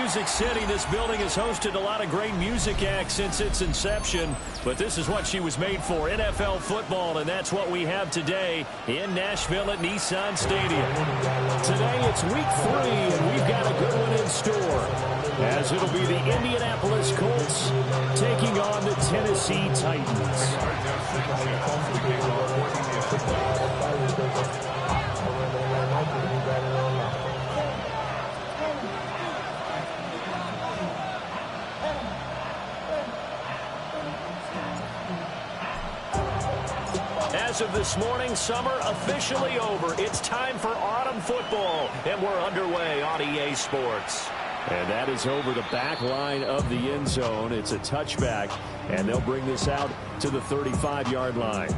Music City. This building has hosted a lot of great music acts since its inception, but this is what she was made for, NFL football, and that's what we have today in Nashville at Nissan Stadium. Today it's week 3, and we've got a good one in store, as it'll be the Indianapolis Colts taking on the Tennessee Titans. As of this morning, summer officially over. It's time for autumn football, and we're underway on EA Sports. And that is over the back line of the end zone. It's a touchback, and they'll bring this out to the 35-yard line.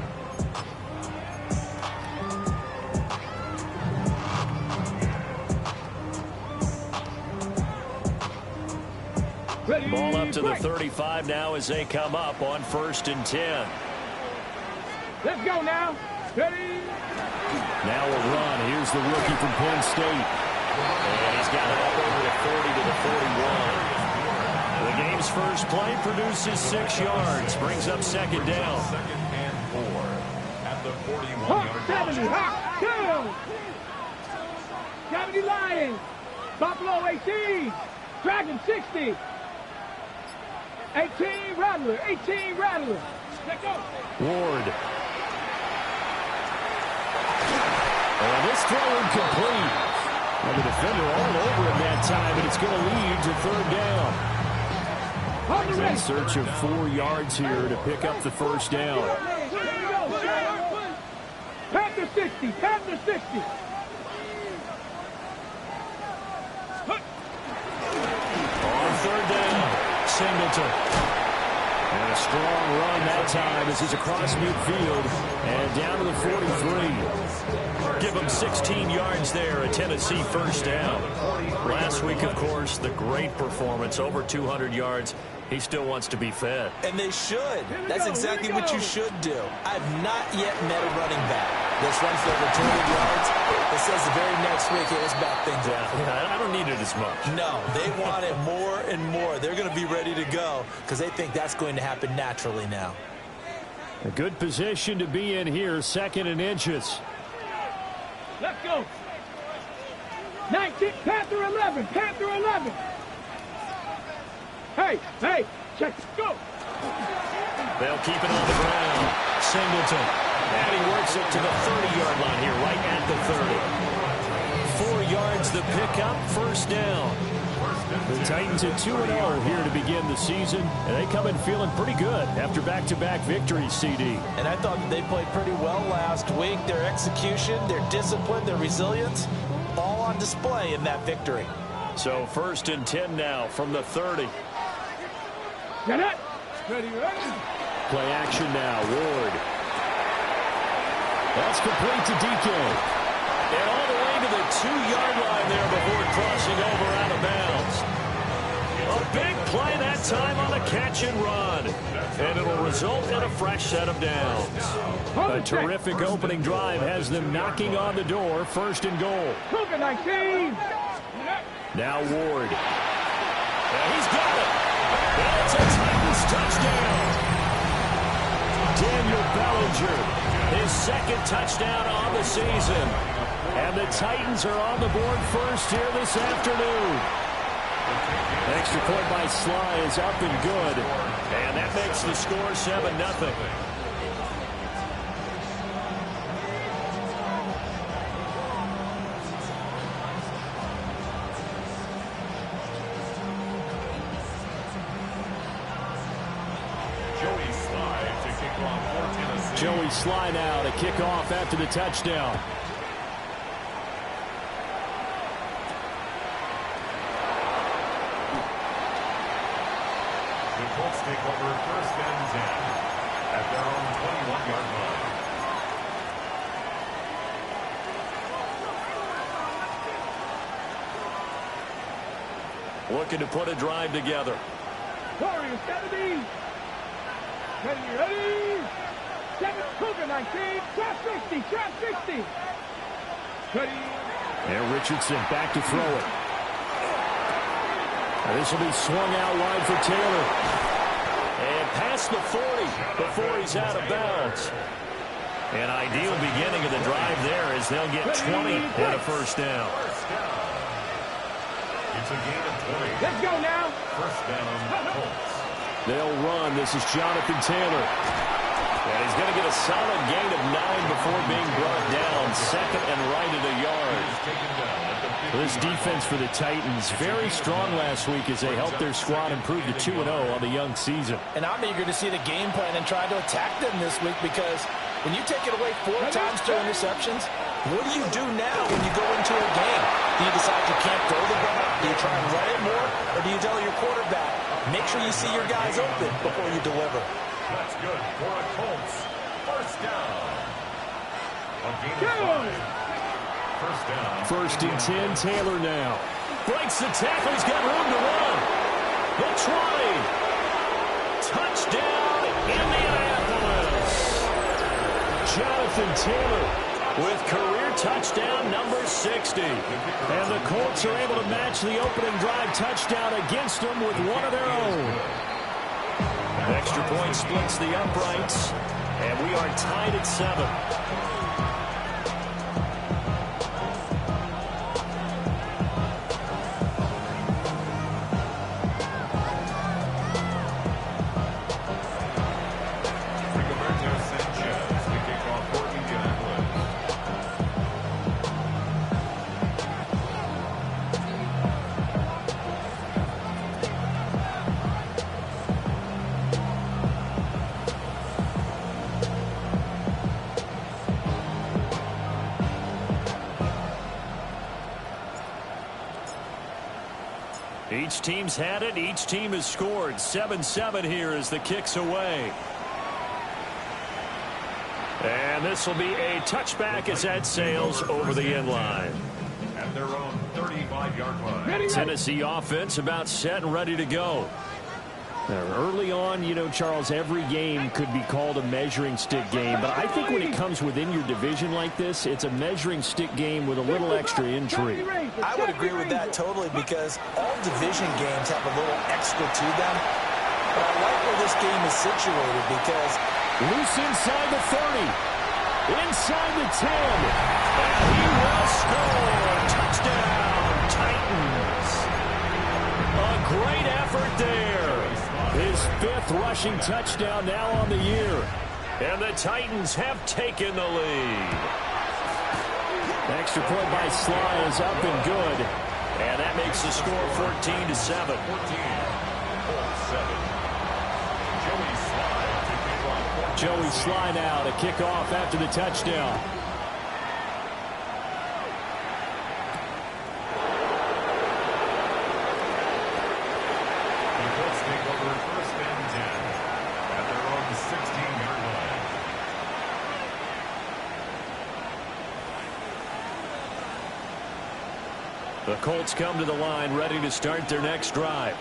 Ball up to the 35 now as they come up on 1st and 10. Let's go now. Ready? Now a run. Here's the rookie from Penn State. And he's got it up over the 40 to the 41. The game's first play produces 6 yards. Brings up 2nd down. 2nd and 4 at the 41-yard 70. Hawk, down. 70 Lions. Buffalo 18. Dragon 60. 18 Rattler. 18 Rattler. Let's go. Ward. And this throw incomplete. Well, the defender all over him that time, and it's going to lead to 3rd down. In search of 4 yards here to pick up the 1st down. Panther 60. Panther 60. On 3rd down, Singleton. And a strong run that time as he's across midfield and down to the 43. Give him 16 yards there, a Tennessee 1st down. Last week, of course, the great performance, over 200 yards. He still wants to be fed. And they should. That's exactly what you should do. I've not yet met a running back that's run for over 200 yards that says the very next week, hey, let's back things up. Yeah, I don't need it as much. No, they want it more and more. They're going to be ready to go because they think that's going to happen naturally now. A good position to be in here, 2nd and inches. Let's go. 19, Panther 11, Panther 11. Hey, check, go. They'll keep it on the ground. Singleton. And he works it to the 30-yard line here, right at the 30. 4 yards the pickup, 1st down. The Titans at 2-0 here to begin the season, and they come in feeling pretty good after back-to-back victories, CD. And I thought they played pretty well last week. Their execution, their discipline, their resilience, all on display in that victory. So 1st and 10 now from the 30. Get it. Ready. Play action now, Ward. That's complete to DK. And all the way to the 2-yard line there before crossing over out of bounds. A big play that time on a catch and run. And it'll result in a fresh set of downs. A terrific opening drive has them knocking on the door, 1st and goal. 19. Now Ward. And he's got it. And it's a Titans touchdown. Daniel Bellinger, his 2nd touchdown on the season. And the Titans are on the board first here this afternoon. Extra point by Sly is up and good. And that makes the score 7-0. Joey Sly now to kick off after the touchdown. The Colts take over 1st and 10 at their own 21-yard line. Looking to put a drive together. Warriors 70. Ready. 7, Cougar 19, trap 60, trap 60. Ready. And Richardson back to throw it. This will be swung out wide for Taylor. And past the 40 before he's out of bounds. An ideal beginning of the drive there as they'll get 20 and a first down. It's a gain of 20. Let's go now. First down, Colts. They'll run. This is Jonathan Taylor. And he's going to get a solid gain of 9 before being brought down. Second and right at a yard. This defense for the Titans, very strong last week as they helped their squad improve to 2-0 on the young season. And I'm eager to see the game plan and try to attack them this week because when you take it away 4 times to interceptions, what do you do now when you go into a game? Do you decide you can't throw the ball? Do you try and run it more? Or do you tell your quarterback, make sure you see your guys open before you deliver? That's good for a Colts. First down. A gain of 5. First down. First and 10, Taylor now. Breaks the tackle. He's got room to run. The 20. Touchdown, Indianapolis. Jonathan Taylor with career touchdown number 60. And the Colts are able to match the opening drive touchdown against them with one of their own. Extra point splits the uprights, and we are tied at 7. Each team's had it. Each team has scored. 7-7 here as the kick's away. And this will be a touchback as that sails over the end line. At their own 35-yard line. Tennessee offense about set and ready to go. Early on, you know, Charles, every game could be called a measuring stick game. But I think when it comes within your division like this, it's a measuring stick game with a little extra intrigue. I would agree with that totally because all division games have a little extra to them. But I like where this game is situated because loose inside the 30. Inside the 10. And he will score. Touchdown, Titans. A great effort there. His 5th rushing touchdown now on the year. And the Titans have taken the lead. Extra point by Sly is up and good. And that makes the score 14-7. 14. Joey Sly now to kick off after the touchdown. The Colts come to the line ready to start their next drive.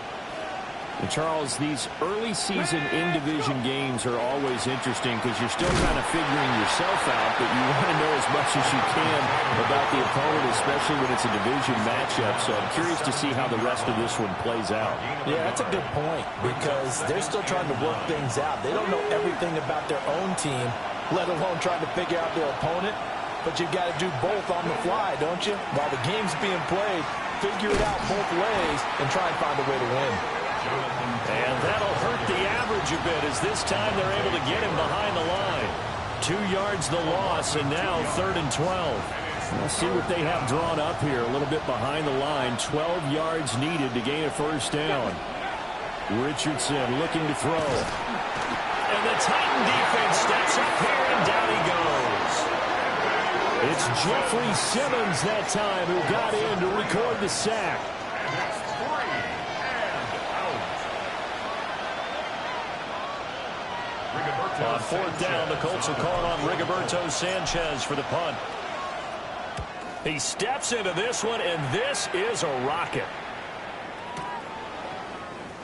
And Charles, these early season in-division games are always interesting because you're still kind of figuring yourself out, but you want to know as much as you can about the opponent, especially when it's a division matchup. So I'm curious to see how the rest of this one plays out. Yeah, that's a good point because they're still trying to work things out. They don't know everything about their own team, let alone trying to figure out their opponent. But you've got to do both on the fly, don't you? While the game's being played, figure it out both ways and try and find a way to win. And that'll hurt the average a bit as this time they're able to get him behind the line. 2 yards the loss, and now 3rd and 12. Let's see what they have drawn up here. A little bit behind the line. 12 yards needed to gain a first down. Richardson looking to throw. And the Titan defense steps up here, and down he goes. It's Jeffrey Simmons that time who got in to record the sack. And that's 3 and out. On 4th down, the Colts will call on Rigoberto Sanchez for the punt. He steps into this one, and this is a rocket.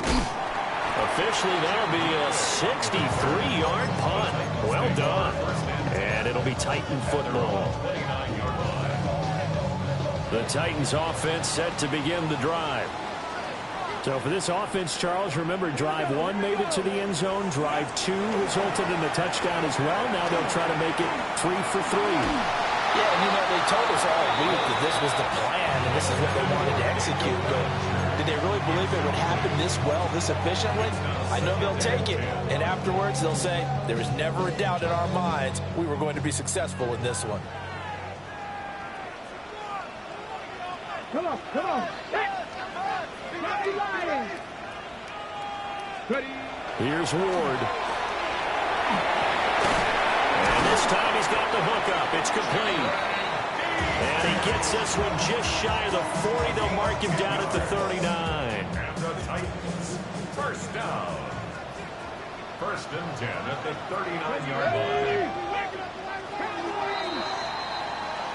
Officially, that'll be a 63-yard punt. Well done. And it'll be Titan football. The Titans offense set to begin the drive. So for this offense, Charles, remember, drive 1 made it to the end zone. Drive 2 resulted in a touchdown as well. Now they'll try to make it 3 for 3. Yeah, and they told us all week that this was the plan and this is what they wanted to execute. But did they really believe it would happen this well, this efficiently? I know they'll take it, and afterwards they'll say, there was never a doubt in our minds we were going to be successful in this one. Come on, come on. Here's Ward. And this time he's got the hook up. It's complete. And he gets this one just shy of the 40. They'll mark him down at the 39. And the Titans, first down. 1st and 10 at the 39-yard line.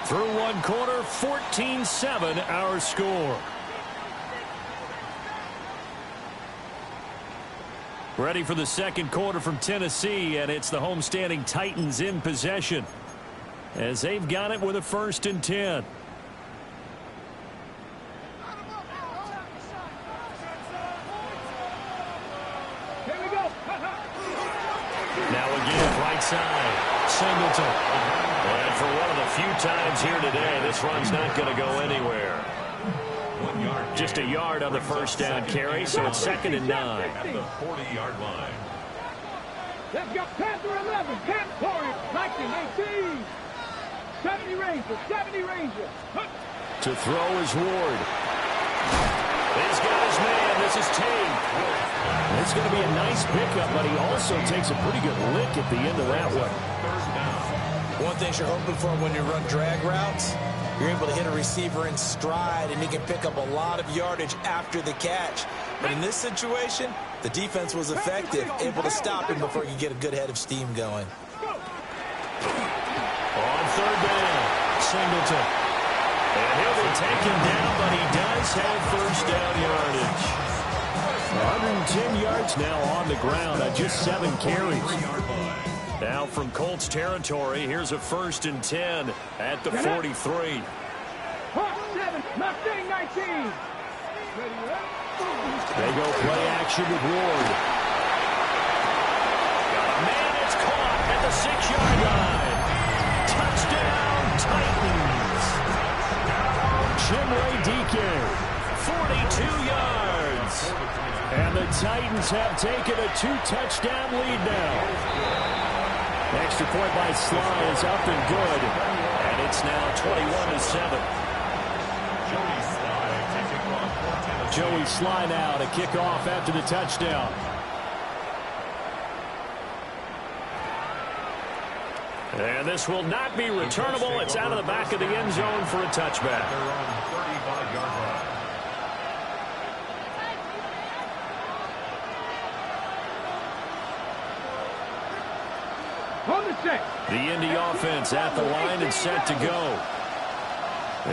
Through 1 quarter, 14-7 our score. Ready for the 2nd quarter from Tennessee, and it's the homestanding Titans in possession as they've got it with a 1st and 10. Here we go. Now again, right side, Singleton. And for one of the few times here today, this run's not going to go anywhere. 1 yard. Just a yard on the 1st down carry, so it's 2nd and 9. At the 40-yard line. Let's go. Panther 11. Panther 19, 18. 70 Rangers. 70 Rangers. To throw is Ward. He's got his man. This is Tate. It's going to be a nice pickup, but he also takes a pretty good lick at the end of that one. 3rd down. One thing you're hoping for when you run drag routes, you're able to hit a receiver in stride, and he can pick up a lot of yardage after the catch. But in this situation, the defense was effective, able to stop him before you get a good head of steam going. On 3rd down, Singleton. And he'll be taken down, but he does have 1st down yardage. 110 yards now on the ground on just 7 carries. Now from Colts territory, here's a 1st and 10 at the 43. 7, Mustang 19. They go play action with Ward. Got a man, it's caught at the 6-yard line. Touchdown, Titans. Chimway DK, 42 yards. And the Titans have taken a 2-touchdown lead now. Extra point by Sly is up and good. And it's now 21-7. Joey Sly now to kick off after the touchdown. And this will not be returnable. It's out of the back of the end zone for a touchback. On the set. The Indy offense at the line and set to go.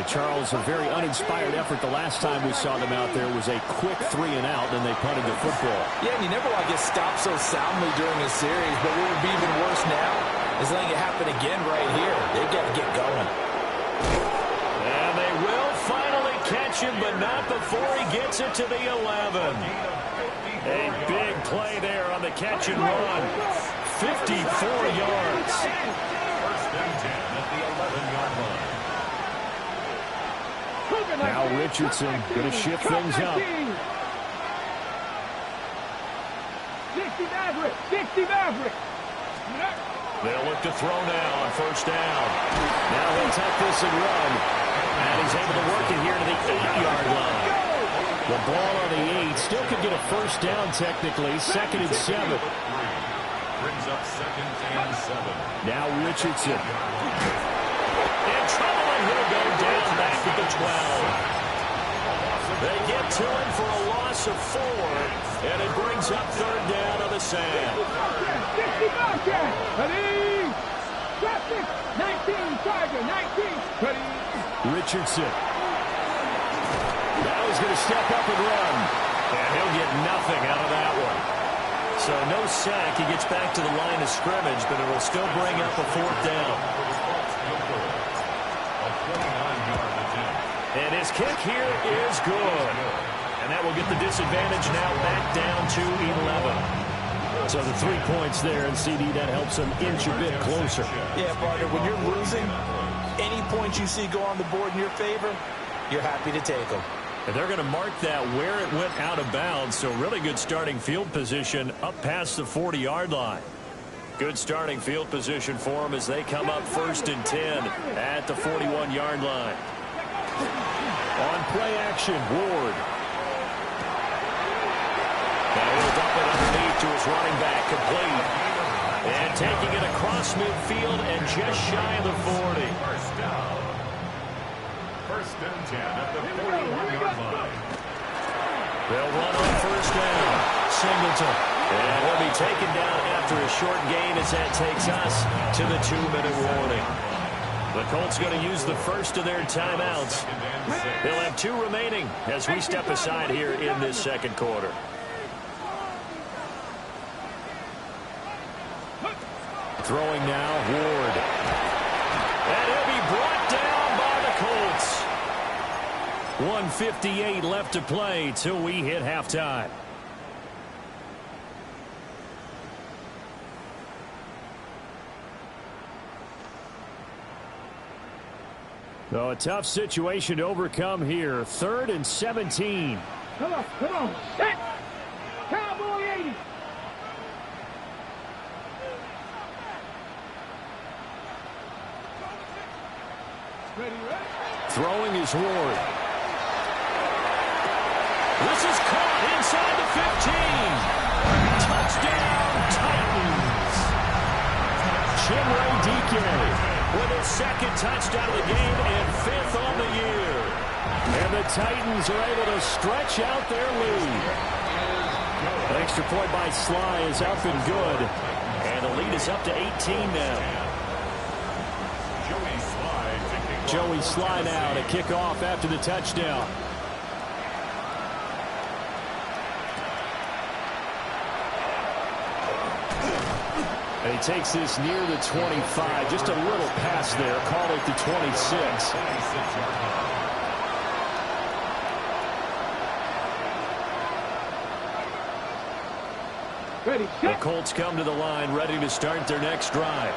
Charles, a very uninspired effort the last time we saw them out there was a quick 3 and out, and they punted the football. Yeah, and you never want to get stopped so soundly during a series, but what would be even worse now is letting it happen again right here. They've got to get going. And they will finally catch him, but not before he gets it to the 11. A big play there on the catch and run. 54 yards. 1st and 10 at the 11-yard line. Now Richardson going to shift things up. 60 Maverick. 60 Maverick. They'll look to throw now on 1st down. Now he'll tuck this and run. And he's able to work it here to the 8-yard line. The ball on the 8. Still could get a 1st down technically. 2nd and 7. Brings up 2nd and 7. Now Richardson. In trouble, and he'll go down back at the 12. They get to him for a loss of 4, and it brings up 3rd down on the sand. 60 Bobcat. Ready. Traffic. 19 Tiger. 19. Ready. Richardson. Now he's going to step up and run. And he'll get nothing out of that one. So no sack. He gets back to the line of scrimmage, but it will still bring up a 4th down. And his kick here is good. And that will get the disadvantage now back down to 11. So the 3 points there, and CD, that helps them inch a bit closer. Yeah, partner, when you're losing, any points you see go on the board in your favor, you're happy to take them. And they're going to mark that where it went out of bounds, so really good starting field position up past the 40-yard line. Good starting field position for them as they come up 1st and 10 at the 41-yard line. On play action, Ward. And he'll dump it underneath to his running back, complete. And taking it across midfield and just shy of the 40. First down. 1st and 10 at the 41-yard line. They'll run on 1st down. Singleton. And he'll be taken down after a short gain as that takes us to the 2-minute warning. The Colts going to use the first of their timeouts. They'll have 2 remaining as we step aside here in this 2nd quarter. Throwing now, Ward. And he'll be brought down by the Colts. 1:58 left to play till we hit halftime. So a tough situation to overcome here. 3rd and 17. Come on, set. Cowboy 80. Ready. Throwing is Ward. This is caught inside the 15. Touchdown, Titans. Chimray DK with his 2nd touchdown of the game and 5th on the year. And the Titans are able to stretch out their lead. An extra point by Sly is up and good. And the lead is up to 18 now. Joey Sly now to kick off after the touchdown. And he takes this near the 25. Just a little pass there. Called it the 26. Ready, The Colts come to the line ready to start their next drive.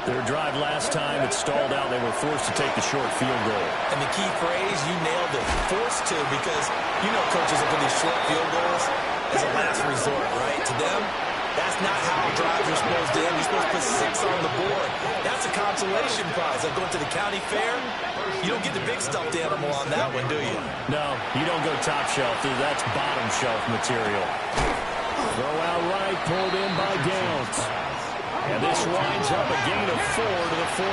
Their drive last time, it stalled out. They were forced to take the short field goal. And the key phrase, you nailed it, forced to, because you know coaches will put these short field goals as a last resort, right? To them, that's not how drives are supposed to end. You're supposed to put 6 on the board. That's a consolation prize. Like going to the county fair, you don't get the big stuffed animal on that one, do you? No, you don't go top shelf. That's bottom shelf material. Throw out right, pulled in by Downs. And this winds up a gain of 4 to the 41.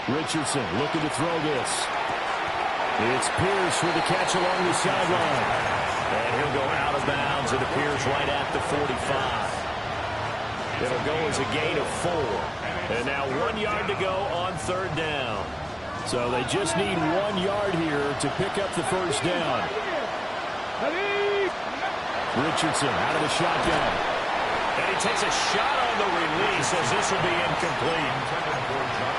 Richardson looking to throw this. It's Pierce with a catch along the sideline. And he'll go out of bounds. It appears right at the 45. It'll go as a gain of 4. And now 1 yard to go on 3rd down. So they just need 1 yard here to pick up the 1st down. Richardson out of the shotgun. And he takes a shot on the release as this will be incomplete.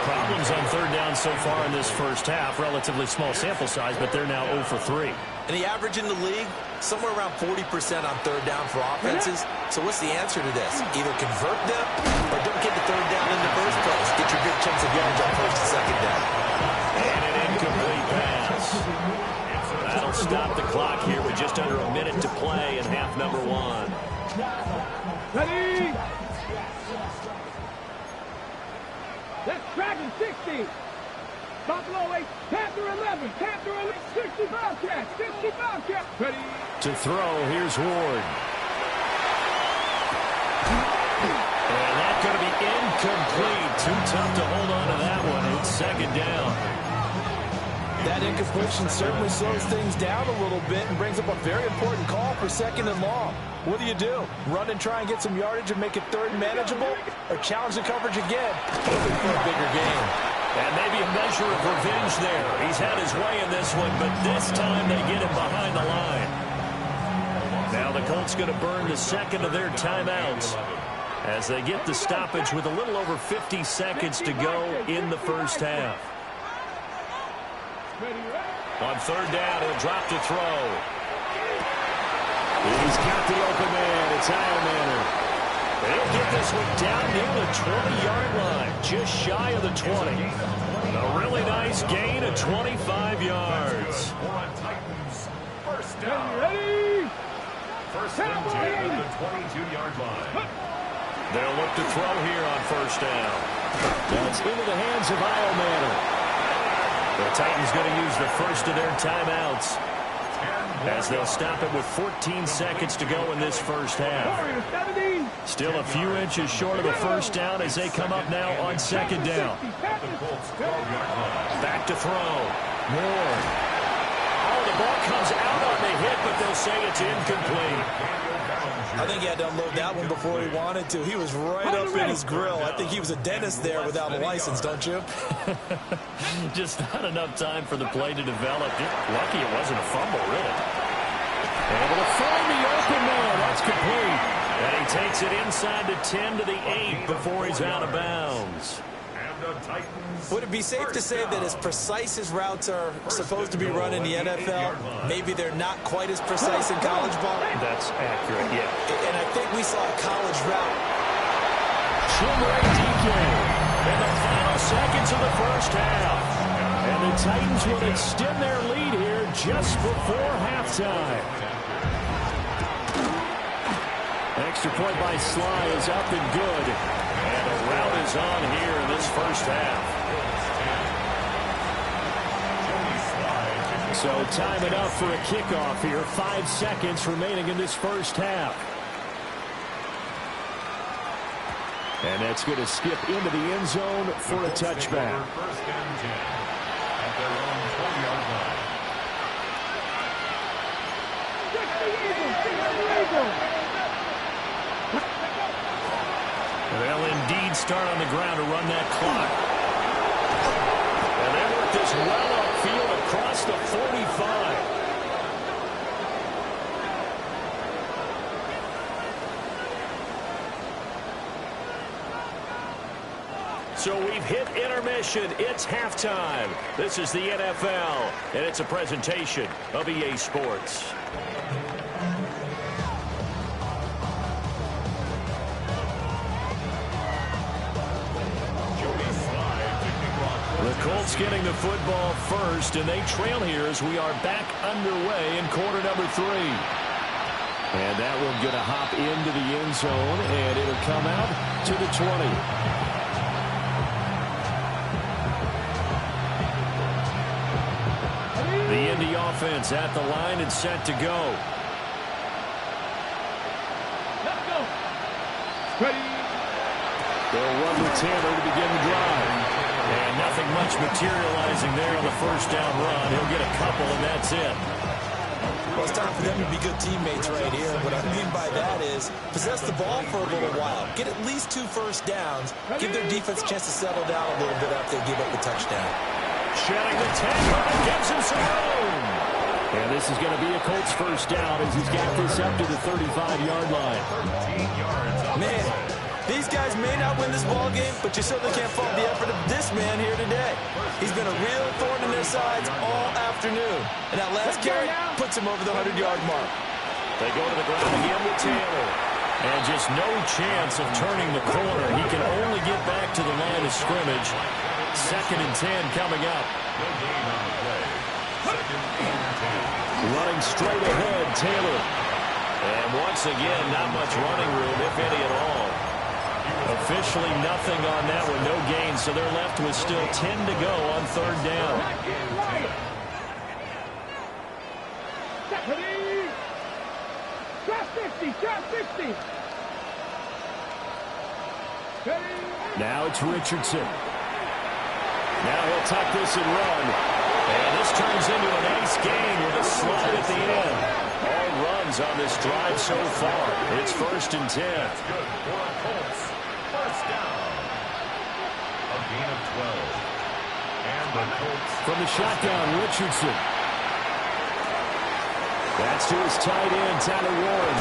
Problems on 3rd down so far in this first half. Relatively small sample size, but they're now 0 for 3. And the average in the league, somewhere around 40% on 3rd down for offenses. So what's the answer to this? Either convert them or don't get the 3rd down in the first place. Get your big chunks of yards on 1st and 2nd down. And an incomplete pass. That'll stop the clock here with just under a minute to play in half number 1. Ready? That's Dragon 60. Buffalo 8, Panther 11, Panther 11, 60 Bobcats, 60 Bobcats. Ready? To throw, here's Ward. And that's going to be incomplete. Too tough to hold on to that one. It's 2nd down. That incompletion certainly slows things down a little bit and brings up a very important call for 2nd and long. What do? Run and try and get some yardage and make it 3rd manageable, or challenge the coverage again, hoping for a bigger gain? And maybe a measure of revenge there. He's had his way in this one, but this time they get him behind the line. Colts going to burn the second of their timeouts as they get the stoppage with a little over 50 seconds to go in the first half. On third down, he'll drop to throw. He's got the open man. It's Ironmaner. They'll get this one down near the 20-yard line, just shy of the 20. A really nice gain of 25 yards. First down. Ready? First and 10 at the 22-yard line. They'll look to throw here on first down. That's into the hands of Ironmaner. The Titans going to use the first of their timeouts as they'll stop it with 14 seconds to go in this first half. Still a few inches short of the first down as they come up now on second down. Back to throw. Moore. Oh, the ball comes out on the hit, but they'll say it's incomplete. I think he had to unload that one before he wanted to. He was right up in his grill. I think he was a dentist there without a license, don't you? Just not enough time for the play to develop. Lucky it wasn't a fumble, really. Able to find the open man. That's complete. And he takes it inside the 10 to the 8 before he's out of bounds. Would it be safe to say that as precise as routes are supposed to be run in the NFL, maybe they're not quite as precise in college ball? That's accurate, yeah. And I think we saw a college route. Chimray DK in the final seconds of the first half. And the Titans will extend their lead here just before halftime. Extra point by Sly is up and good. And a rout is on here in this first half. So time enough for a kickoff here. 5 seconds remaining in this first half. And that's going to skip into the end zone for a touchback. First and 10 at their own 20-yard line. They'll indeed start on the ground to run that clock. And they work this well upfield across the 45. So we've hit intermission. It's halftime. This is the NFL, and it's a presentation of EA Sports. The Colts getting the football first, and they trail here as we are back underway in quarter number 3. And that one going to hop into the end zone, and it'll come out to the 20. The Indy offense at the line and set to go. Let's go. Ready. They'll run with Taylor to begin the drive. And nothing much materializing there on the first down run. He'll get a couple, and that's it. Well, it's time for them to be good teammates right here. What I mean by that is possess the ball for a little while. Get at least 2 first downs. Give their defense a chance to settle down a little bit after they give up the touchdown. Shedding the 10, but gives him some room. And this is going to be a Colts first down as he's got this up to the 35-yard line. Man, these guys may not win this ball game, but you certainly can't fault the effort of this man here today. He's been a real thorn in their sides all afternoon. And that last carry puts him over the 100-yard mark. They go to the ground again with Taylor. And just no chance of turning the corner. He can only get back to the line of scrimmage. 2nd and 10 coming up. Running straight ahead, Taylor. And once again, not much running room, if any at all. Officially nothing on that one, no gain, so they're left with still 10 to go on third down. Drop 60. Now it's Richardson. Now he'll tuck this and run. And this turns into a nice gain with a slide at the end. All runs on this drive so far. It's 1st and 10. That's good for a Colts. First down. A gain of 12. And the Colts. From the shotgun, Richardson. That's to his tight end, Tyler Warren.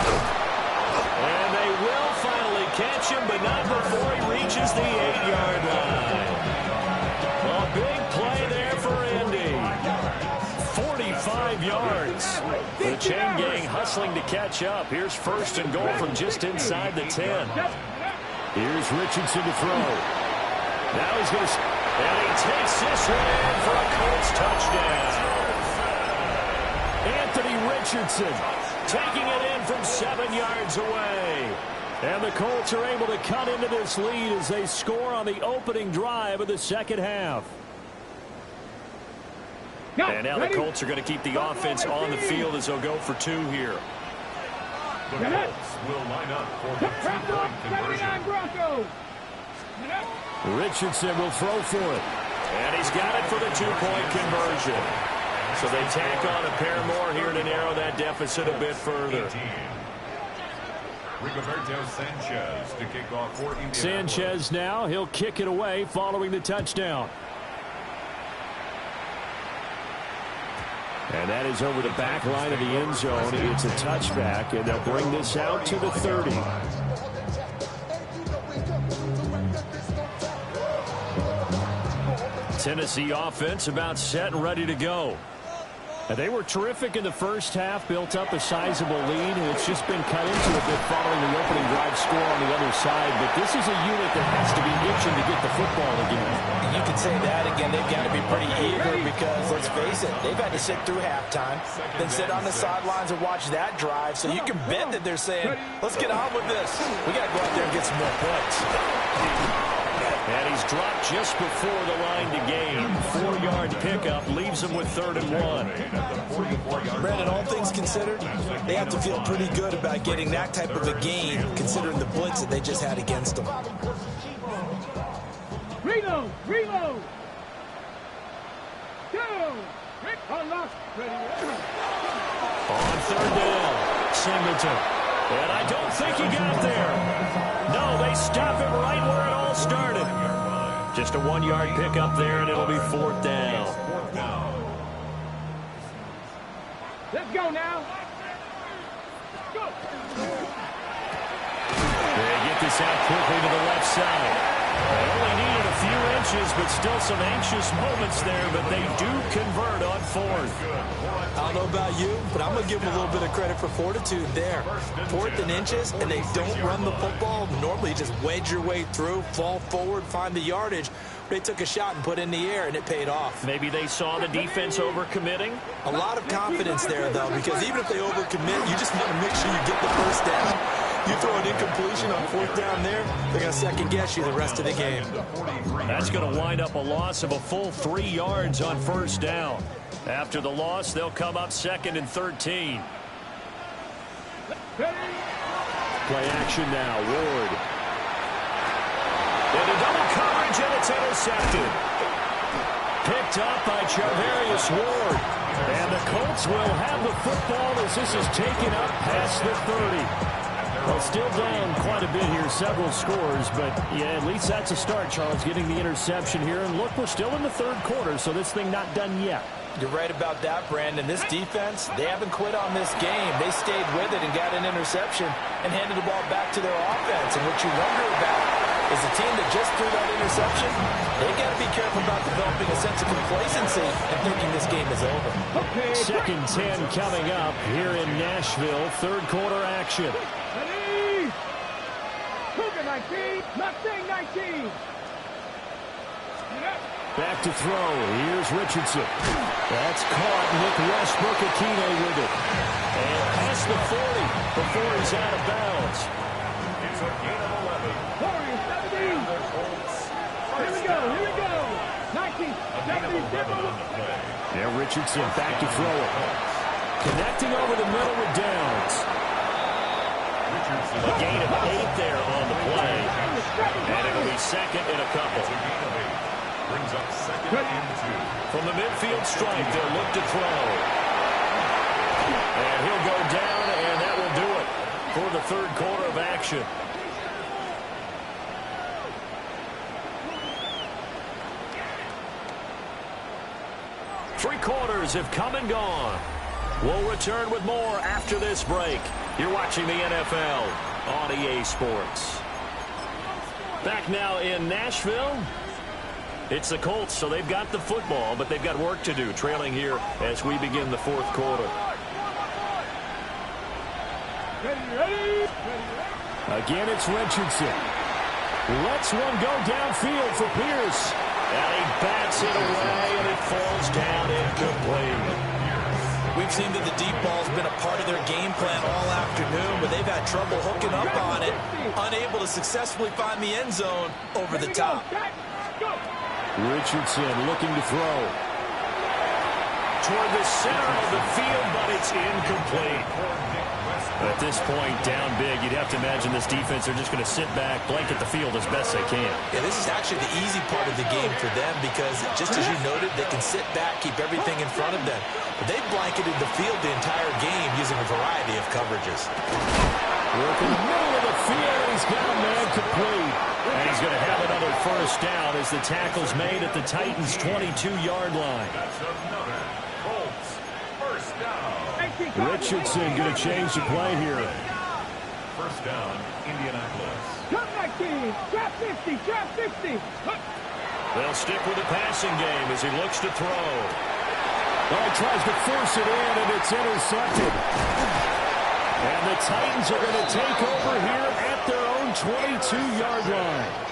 And they will finally catch him, but not before he reaches the 8-yard line. A big play there for Indy. 45 yards. The chain gang hustling to catch up. Here's first and goal from just inside the 10. Here's Richardson to throw. Now he's going to... And he takes this one in for a Colts touchdown. Anthony Richardson taking it in from 7 yards away. And the Colts are able to cut into this lead as they score on the opening drive of the second half. And now the Colts are going to keep the offense on the field as they'll go for 2 here. The Colts will line up for the two-point conversion. Richardson will throw for it. And he's got it for the 2-point conversion. So they tack on a pair more here to narrow that deficit a bit further. Rigoberto Sanchez to kick off for Indianapolis. Sanchez now, he'll kick it away following the touchdown. And that is over the back line of the end zone. It's a touchback, and they'll bring this out to the 30. Tennessee offense about set and ready to go. And they were terrific in the first half, built up a sizable lead, and it's just been cut into a bit following the opening drive score on the other side. But this is a unit that has to be itching to get the football again. You can say that again. They've got to be pretty eager because, let's face it, they've had to sit through halftime, then sit on the sidelines and watch that drive. So you can bet that they're saying, let's get on with this. We got to go out there and get some more points. And he's dropped just before the line to gain. 4-yard pickup leaves him with 3rd and 1. Brandon, all things considered, they have to feel pretty good about getting that type of a gain, considering the blitz that they just had against them. Reload! Reload! Go! Unlock! On 3rd down, Singleton. And I don't think he got there. No, they stop him right where it all started. Just a 1-yard pickup there, and it'll be 4th down. Let's go now. Go. They get this out quickly to the left side. They only needed a few inches, but still some anxious moments there, but they do convert on 4th. I don't know about you, but I'm going to give them a little bit of credit for fortitude there. 4th and inches, and they don't run the football. Normally, you just wedge your way through, fall forward, find the yardage. They took a shot and put it in the air, and it paid off. Maybe they saw the defense overcommitting. A lot of confidence there, though, because even if they overcommit, you just want to make sure you get the first down. You throw an incompletion on 4th down there, they're going to second-guess you the rest of the game. That's going to wind up a loss of a full 3 yards on 1st down. After the loss, they'll come up 2nd and 13. Play action now, Ward. Into double coverage, and it's intercepted. Picked up by Charvarius Ward. And the Colts will have the football as this is taken up past the 30. Well, still down quite a bit here, several scores, but yeah, at least that's a start, Charles, getting the interception here. And look, we're still in the 3rd quarter, so this thing not done yet. You're right about that, Brandon. This defense, they haven't quit on this game. They stayed with it and got an interception and handed the ball back to their offense. And what you wonder about is a team that just threw that interception, they've got to be careful about developing a sense of complacency and thinking this game is over. 2nd 10 coming up here in Nashville. 3rd quarter action. Ready? Cougar 19, Mustang 19. Back to throw. Here's Richardson. That's caught. Nick Westbrook-Akine with it. And past the 40 before he's out of bounds. It's a gain of 11. Warriors 17. Here we go. Here we go. 19, 70, Now Richardson back to throw it. Connecting over the middle with Downs. A gain of 8 there on the play. And it'll be 2nd and a couple. Brings up 2nd and 2. From the midfield stripe, they'll look to throw. And he'll go down, and that will do it for the 3rd quarter of action. Three quarters have come and gone. We'll return with more after this break. You're watching the NFL on EA Sports. Back now in Nashville. It's the Colts, so they've got the football, but they've got work to do, trailing here as we begin the fourth quarter. Again, it's Richardson. Lets one go downfield for Pierce. And he bats it away, and it falls down incomplete. We've seen that the deep ball's been a part of their game plan all afternoon, but they've had trouble hooking up on it, unable to successfully find the end zone over the top. Richardson looking to throw. Toward the center of the field, but it's incomplete. At this point, down big, you'd have to imagine this defense are just going to sit back, blanket the field as best they can. Yeah, this is actually the easy part of the game for them because, just as you noted, they can sit back, keep everything in front of them. But they've blanketed the field the entire game using a variety of coverages. Work in the middle of the field. He's got a man complete. And he's going to have another first down as the tackle's made at the Titans' 22-yard line. That's another Colts first down. Richardson going to change the play here. First down, Indianapolis. Come back, team. Trap 50, trap 50. They'll stick with the passing game as he looks to throw. Oh, he tries to force it in, and it's intercepted. And the Titans are going to take over here at their own 22-yard line.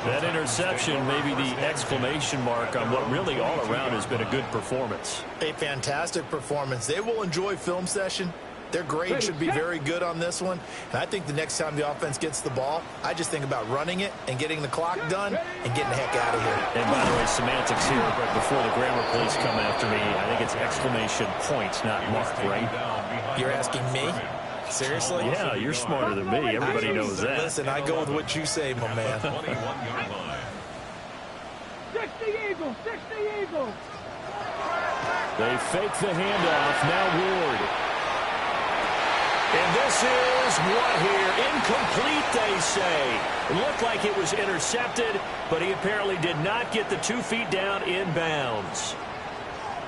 That interception may be the exclamation mark on what really all around has been a good performance. A fantastic performance. They will enjoy film session. Their grade should be very good on this one. And I think the next time the offense gets the ball, I just think about running it and getting the clock done and getting the heck out of here. And by the way, semantics here, but before the grammar police come after me, I think it's exclamation points, not mark, right? You're asking me? Seriously? Yeah, you're smarter than me. Everybody knows that. Listen, I go with what you say, my man. 21-yard line. 60 Eagles, 60 Eagles. They fake the handoff. Now Ward. And this is what here? Incomplete, they say. It looked like it was intercepted, but he apparently did not get the 2 feet down in bounds.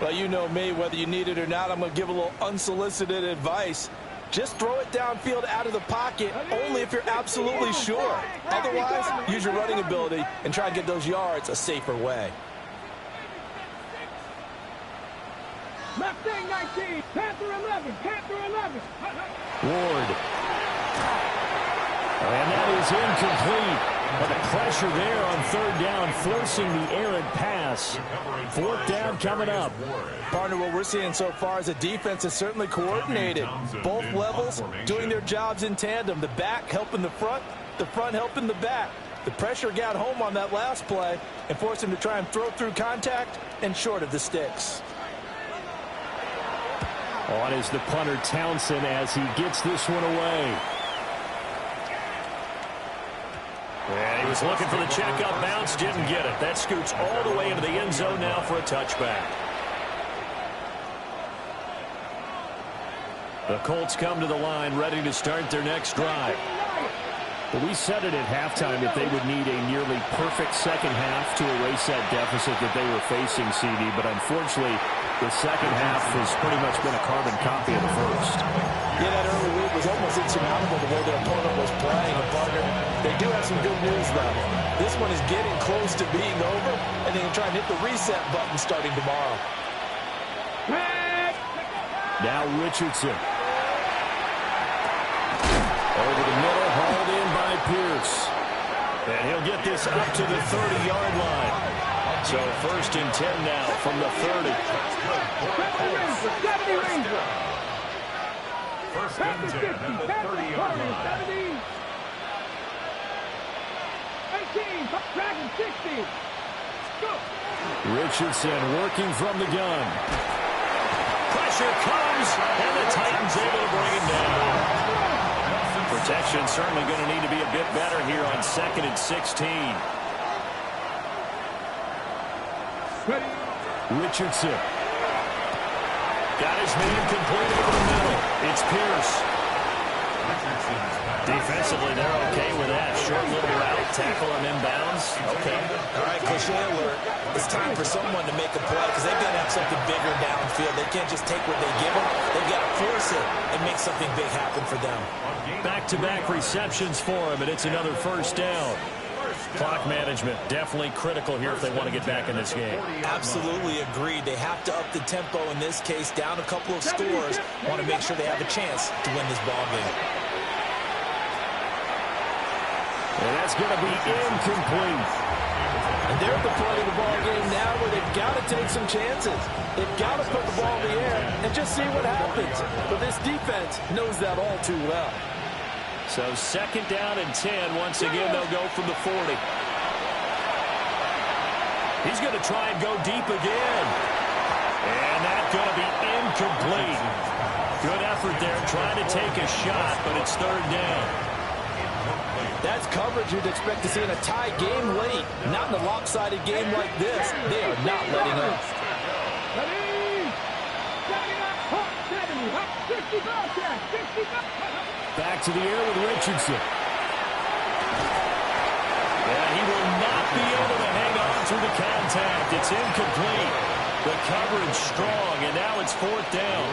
Well, you know me, whether you need it or not, I'm going to give a little unsolicited advice. Just throw it downfield out of the pocket only if you're absolutely sure. Otherwise, use your running ability and try and get those yards a safer way. Mustang 19, Panther 11, Panther 11. Ward. And that is incomplete. But the pressure there on third down, forcing the errant pass. Fourth down coming up. Partner, what we're seeing so far is a defense is certainly coordinated. Both levels doing their jobs in tandem. The back helping the front helping the back. The pressure got home on that last play and forced him to try and throw through contact and short of the sticks. On is the punter Townsend as he gets this one away. And he was looking for the check-up bounce, didn't get it. That scoots all the way into the end zone now for a touchback. The Colts come to the line ready to start their next drive. But we said it at halftime that they would need a nearly perfect second half to erase that deficit that they were facing, CD. But unfortunately, the second half has pretty much been a carbon copy of the first. Yeah, that early lead was almost insurmountable the way their opponent was playing. And partner, they do have some good news, though. This one is getting close to being over, and they can try and hit the reset button starting tomorrow. Now Richardson. Over the middle, hauled in by Pierce. And he'll get this up to the 30-yard line. So first and 10 now from the 30. First and 10 at the 30-yard line. 18, Dragon 60. Richardson working from the gun. Pressure comes, and the Titans able to bring him down. Protection certainly going to need to be a bit better here on 2nd and 16. Richardson. Got his man complete over the middle. It's Pierce. Defensively, they're okay with that. Short little route, tackle him inbounds. Okay. All right, cliche alert. It's time for someone to make a play because they've got to have something bigger downfield. They can't just take what they give them. They've got to force it and make something big happen for them. Back-to-back receptions for him, and it's another first down. Clock management definitely critical here if they want to get back in this game. Absolutely agreed. They have to up the tempo in this case, down a couple of scores. Want to make sure they have a chance to win this ball game. And that's going to be incomplete. And they're at the point of the ball game now where they've got to take some chances. They've got to put the ball in the air and just see what happens. But this defense knows that all too well. So second down and 10. Once again, they'll go from the 40. He's going to try and go deep again. And that's going to be incomplete. Good effort there trying to take a shot, but it's third down. That's coverage you'd expect to see in a tie game late. Not in a lopsided game like this. They are not letting up. Back to the air with Richardson. And he will not be able to hang on through the contact. It's incomplete. The coverage strong, and now it's fourth down.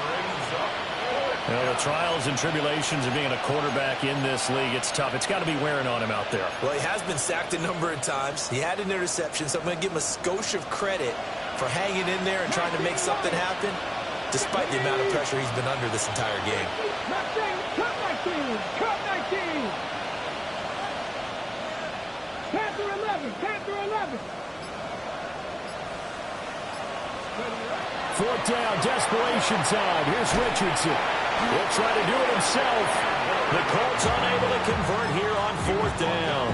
Well, the trials and tribulations of being a quarterback in this league, it's tough. It's got to be wearing on him out there. Well, he has been sacked a number of times. He had an interception, so I'm going to give him a skosh of credit for hanging in there and trying to make something happen, despite the amount of pressure he's been under this entire game. Fourth down, desperation time. Here's Richardson. He'll try to do it himself. The Colts unable to convert here on fourth down.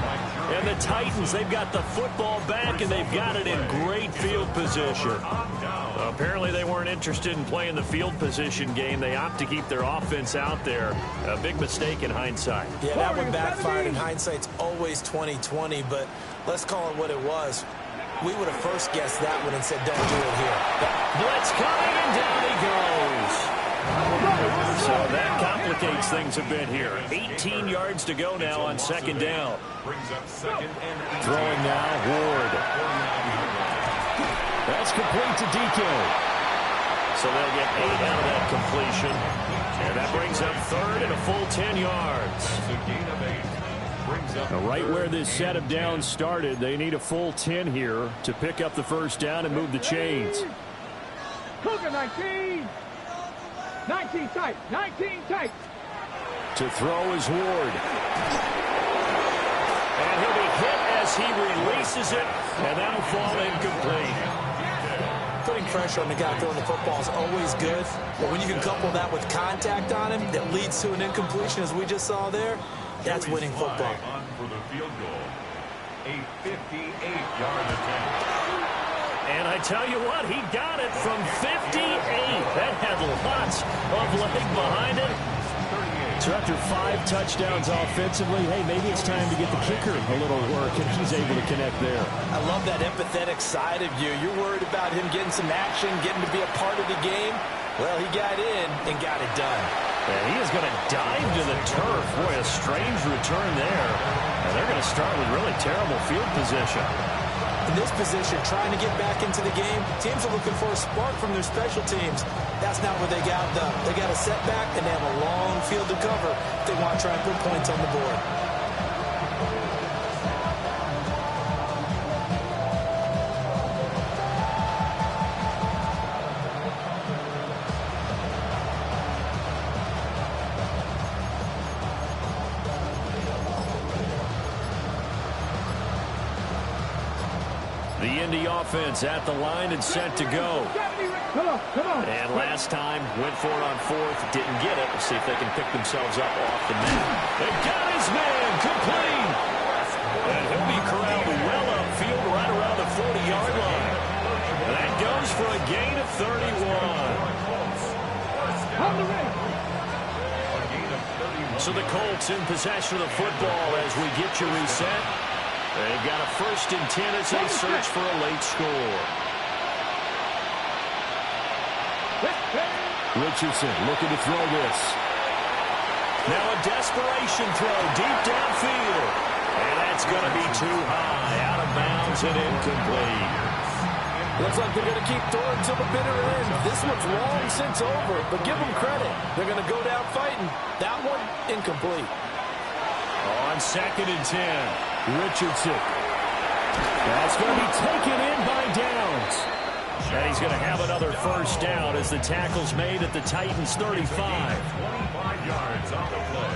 And the Titans, they've got the football back, and they've got it in great field position. Apparently they weren't interested in playing the field position game. They opt to keep their offense out there. A big mistake in hindsight. Yeah, that one backfired. In hindsight's always 20/20, but let's call it what it was. We would have first guessed that one and said, don't do it here. Blitz coming, and down he goes. So that complicates things a bit here. 18 yards to go now on second down. Throwing now, Ward. That's complete to DK. So they'll get 8 out of that completion. And that brings up third and a full 10 yards. Now, right where this set of downs started, they need a full 10 here to pick up the first down and move the chains. 19 tight, 19 tight. To throw is Ward. And he'll be hit as he releases it, and that'll fall incomplete. Putting pressure on the guy throwing the football is always good, but when you can couple that with contact on him that leads to an incompletion, as we just saw there, that's winning football. For the field goal, a 58-yard attempt. And I tell you what, he got it from 58. That had lots of leg behind it. So after 5 touchdowns offensively, hey, maybe it's time to get the kicker a little work, and he's able to connect there. I love that empathetic side of you. You're worried about him getting some action, getting to be a part of the game. Well, he got in and got it done. And he is going to dive to the turf. Boy, a strange return there. And they're going to start with really terrible field position. In this position, trying to get back into the game, teams are looking for a spark from their special teams. That's not what they got, though. They got a setback, and they have a long field to cover if they want to try and put points on the board. The Indy offense at the line and set to go. Come on. And last time, went for it on fourth, didn't get it. We'll see if they can pick themselves up off the mat. They got his man, complete. And he'll be corralled well upfield right around the 40-yard line. And that goes for a gain of 31. So the Colts in possession of the football as we get you reset. They've got a 1st and 10 as they search for a late score. Richardson looking to throw this. Now a desperation throw deep downfield. And that's going to be too high, out of bounds and incomplete. Looks like they're going to keep throwing to the bitter end. This one's long since over, but give them credit. They're going to go down fighting. That one, incomplete. On 2nd and 10, Richardson. That's going to be taken in by Downs. and he's going to have another first down as the tackle's made at the Titans 35. 25 yards on the play.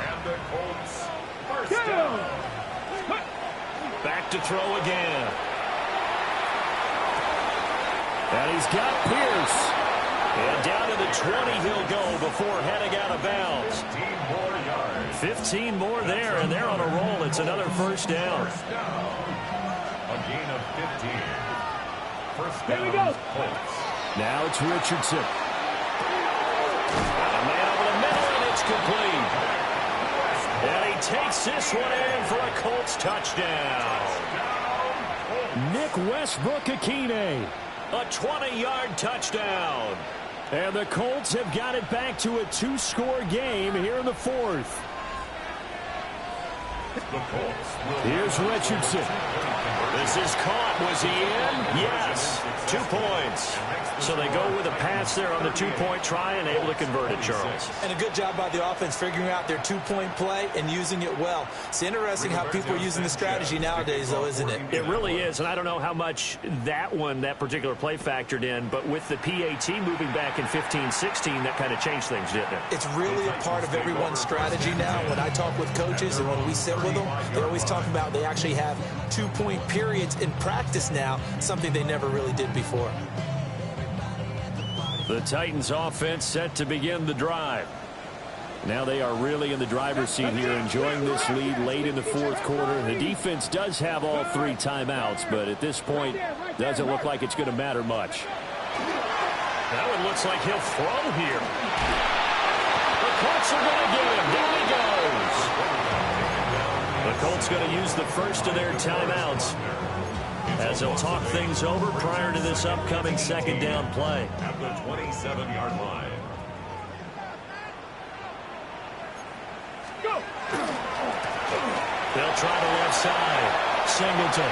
And the Colts first down. Back to throw again. And he's got Pierce. And down to the 20 he'll go before heading out of bounds. 15 more yards. 15 more there, and they're on a roll. It's another first down. First down. A gain of 15. First Here we down, go. Colts. Now it's Richardson. Got a man over the middle, and it's complete. And he takes this one in for a Colts touchdown. Nick Westbrook-Akine. A 20-yard touchdown. And the Colts have got it back to a two-score game here in the fourth. The Colts will Here's Richardson. This is caught. Was he in? Yes. 2 points. So they go with a pass there on the two-point try and able to convert it, Charles. And a good job by the offense figuring out their two-point play and using it well. It's interesting how people are using the strategy nowadays, though, isn't it? It really is, and I don't know how much that particular play factored in, but with the PAT moving back in 15-16, that kind of changed things, didn't it? It's really a part of everyone's strategy now. When I talk with coaches and when we sit with them, they always talk about they actually have two-point periods in practice now, something they never really did before. The Titans offense set to begin the drive. Now they are really in the driver's seat here, enjoying this lead late in the fourth quarter. The defense does have all 3 timeouts, but at this point, doesn't look like it's going to matter much. Now it looks like he'll throw here. The Colts are going to get him. Down he goes. The Colts going to use the first of their timeouts as they'll talk things over prior to this upcoming second down play. at the 27-yard line. Go! They'll try the left side. Singleton.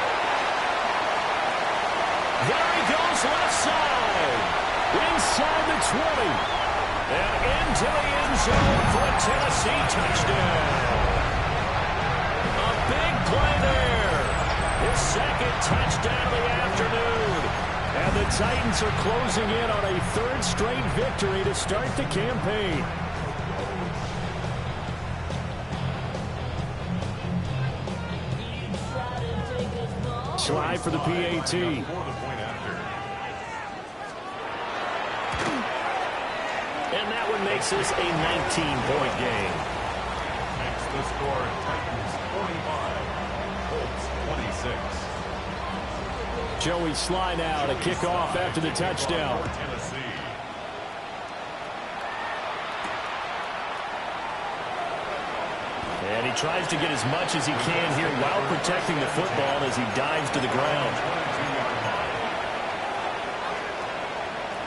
There he goes, left side. Inside the 20. And into the end zone for a Tennessee touchdown. A big play there. His second touchdown of the afternoon. And the Titans are closing in on a third straight victory to start the campaign. Slide for the PAT. And that one makes this a 19-point game. Makes the score Titans 45, Colts 26. Joey Sly now to kick off after the touchdown. Tennessee. And he tries to get as much as he can here while protecting the football as he dives to the ground.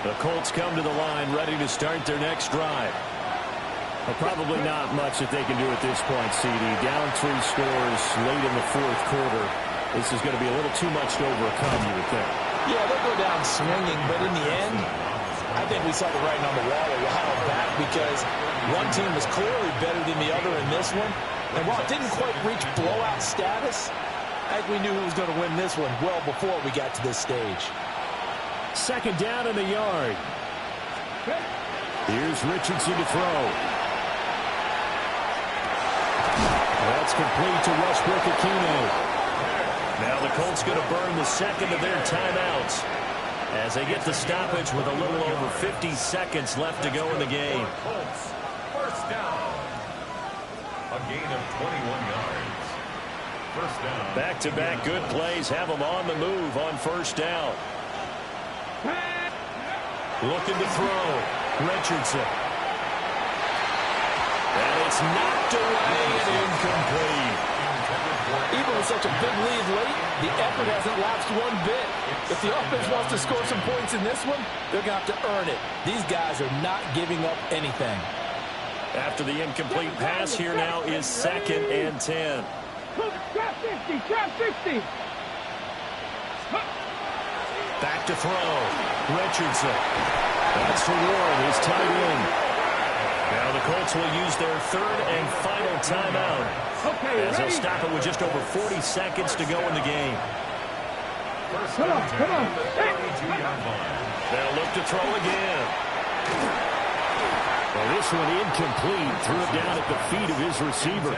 The Colts come to the line ready to start their next drive. Well, probably not much that they can do at this point, CD. Down 3 scores late in the fourth quarter. This is going to be a little too much to overcome, you would think. Yeah, they'll go down swinging, but in the end, I think we saw the writing on the wall a while back because one team was clearly better than the other in this one. And while it didn't quite reach blowout status, I think we knew who was going to win this one well before we got to this stage. Second down in the yard. Here's Richardson to throw. That's complete to Westbrook-Akine. Now the Colts going to burn the second of their timeouts as they get the stoppage with a little over 50 seconds left to go in the game. Colts first down. A gain of 21 yards. First down. Back-to-back good plays have them on the move on first down. Looking to throw. Richardson. And it's knocked away and incomplete. Even with such a big lead late, the effort hasn't lapsed one bit. If the offense wants to score some points in this one, they're going to have to earn it. These guys are not giving up anything. After the incomplete pass, here now is 2nd and 10. Trap 50, trap 50. Back to throw. Richardson. That's to Ward, his tight end. Now the Colts will use their 3rd and final timeout. As they'll stop it with just over 40 seconds to go in the game. Come on, come on. They'll look to throw again. Well, this one incomplete. Threw it down at the feet of his receiver.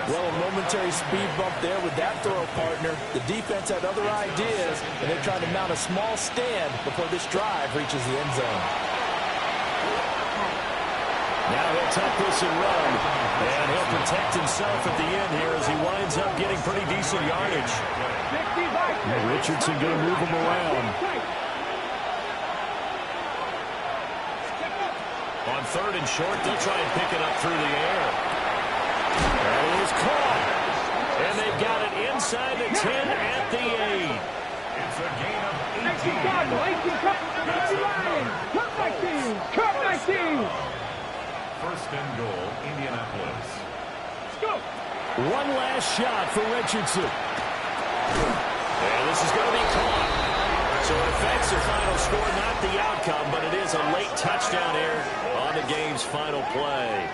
Well, a momentary speed bump there with that throw, partner. The defense had other ideas, and they're trying to mount a small stand before this drive reaches the end zone. Now he'll tuck this and run. And he'll protect himself at the end here as he winds up getting pretty decent yardage. Richardson going to move him around. On 3rd and short, they'll try and pick it up through the air. That is caught. And they've got it inside the 10 at the 8. It's a gain of 18. Cut 19. First and goal, Indianapolis. Let's go. One last shot for Richardson. And this is going to be caught. So it affects the final score, not the outcome, but it is a late touchdown error on the game's final play.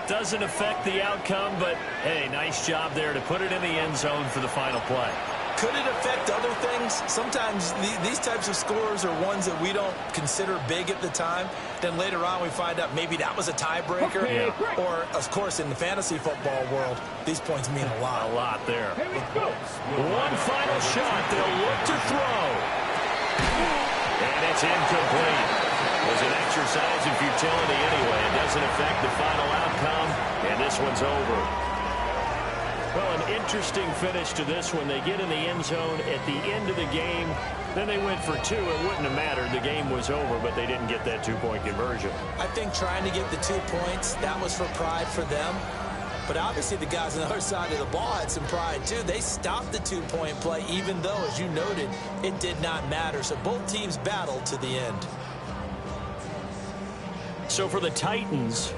Doesn't affect the outcome, but, hey, nice job there to put it in the end zone for the final play. Could it affect other things? Sometimes these types of scores are ones that we don't consider big at the time. Then later on we find out maybe that was a tiebreaker. Okay, or, of course, in the fantasy football world, these points mean a lot. A lot there. Here we go. One final shot. They'll look to throw. And it's incomplete. It was an exercise in futility anyway. It doesn't affect the final outcome, and this one's over. Well, an interesting finish to this one. They get in the end zone at the end of the game. Then they went for 2. It wouldn't have mattered. The game was over, but they didn't get that 2-point conversion. I think trying to get the 2 points, that was for pride for them. But obviously the guys on the other side of the ball had some pride too. They stopped the 2-point play, even though, as you noted, it did not matter. So both teams battled to the end. So for the Titans,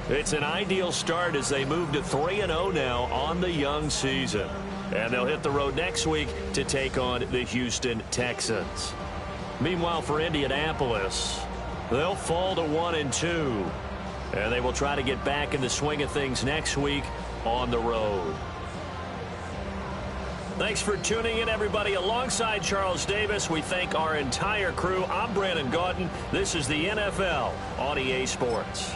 it's an ideal start as they move to 3-0 now on the young season. And they'll hit the road next week to take on the Houston Texans. Meanwhile, for Indianapolis, they'll fall to 1-2. And they will try to get back in the swing of things next week on the road. Thanks for tuning in, everybody. Alongside Charles Davis, we thank our entire crew. I'm Brandon Gaudin. This is the NFL on EA Sports.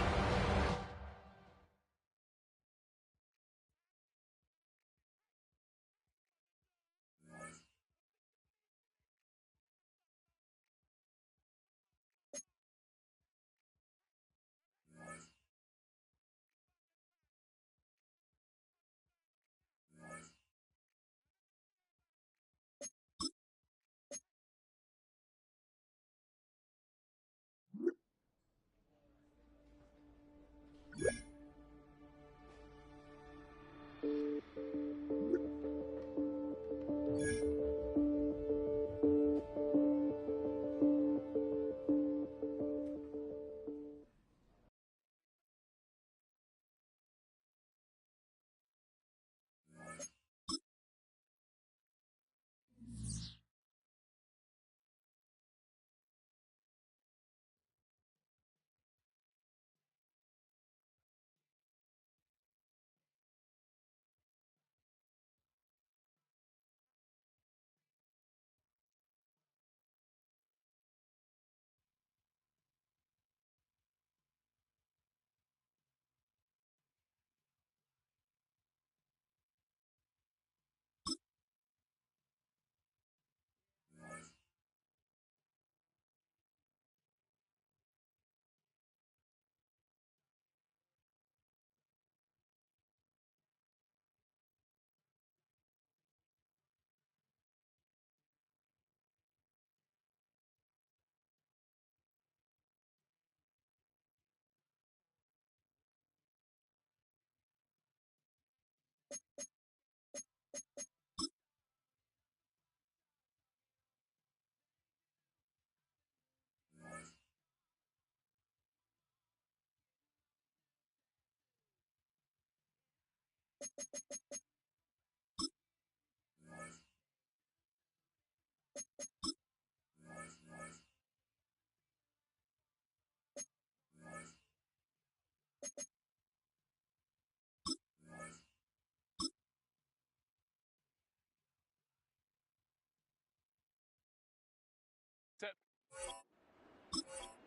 Set.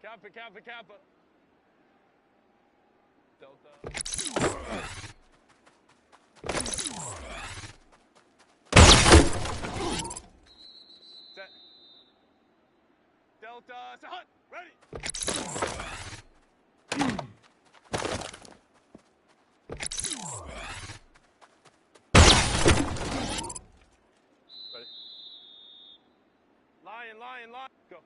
Kappa, Kappa, Kappa. Delta. Set. Delta, set, hunt, ready. Ready. Lion, lion, lion. Go.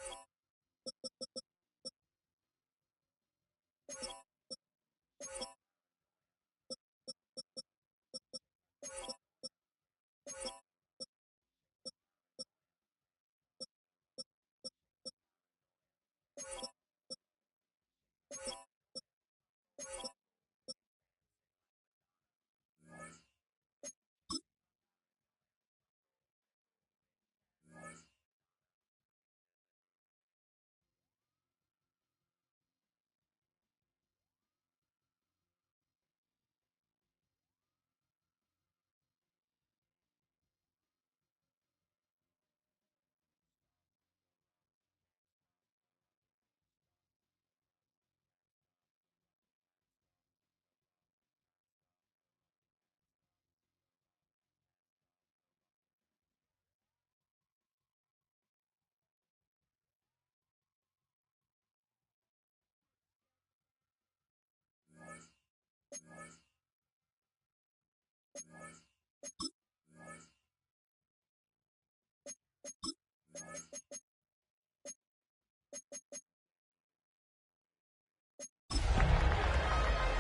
you